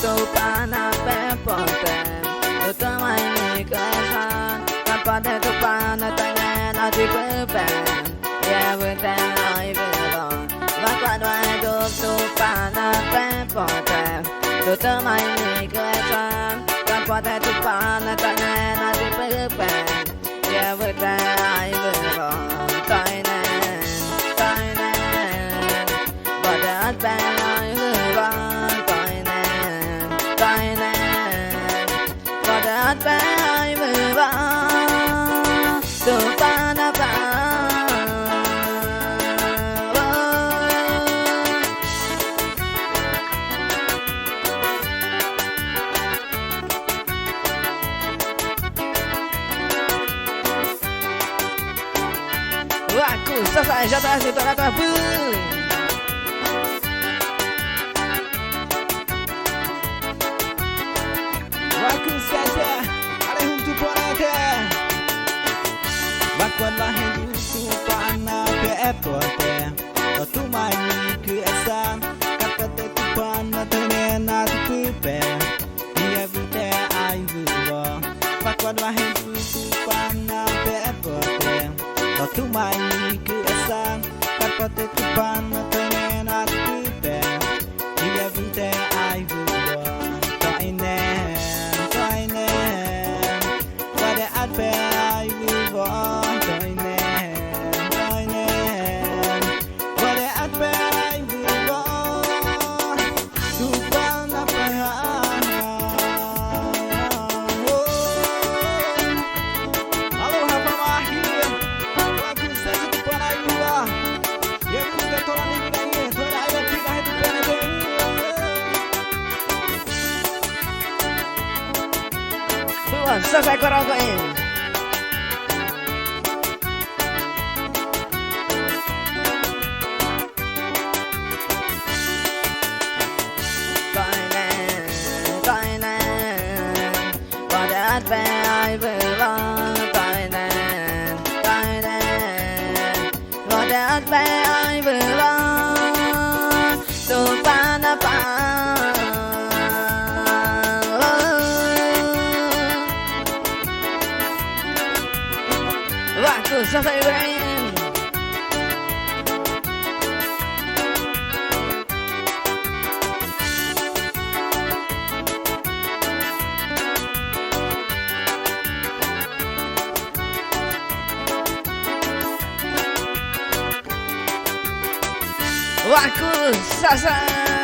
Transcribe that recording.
tu pana pepote tu tamai ni kesan kapate tu pana tangan ati pepen ya buten ai beron wakwa doi tu pana pepote tu tamai ni kesan kapate tu pana tangan ati pepen ya buten ai beron tai nen badat ben ai beron tai nen badat ben ai beron tu pana pa Aku sasa jata setora tabu Aku sasa ale huntu porate Bakwa hindu pana pepote tu mai ku esan kapate tu pana tenena tu pe dia vite ai vuo Bakwa hindu pana pepote tu mai ku esan kapate tu pana tenena tu pe dia vite ai vuo Tainen pada ape ai vuo Tainen pada ape ai vuo tu pana pa Aloha mamahir Aku sasa tu pana iwa Ya kuda tola ni bidai Tola ayo tiga itu pana doi Tuan sasa korang koin Badat ben ai beron Tainen badat ben ai beron tu pana pa Waktu selesai Ibrahim Waktu selesai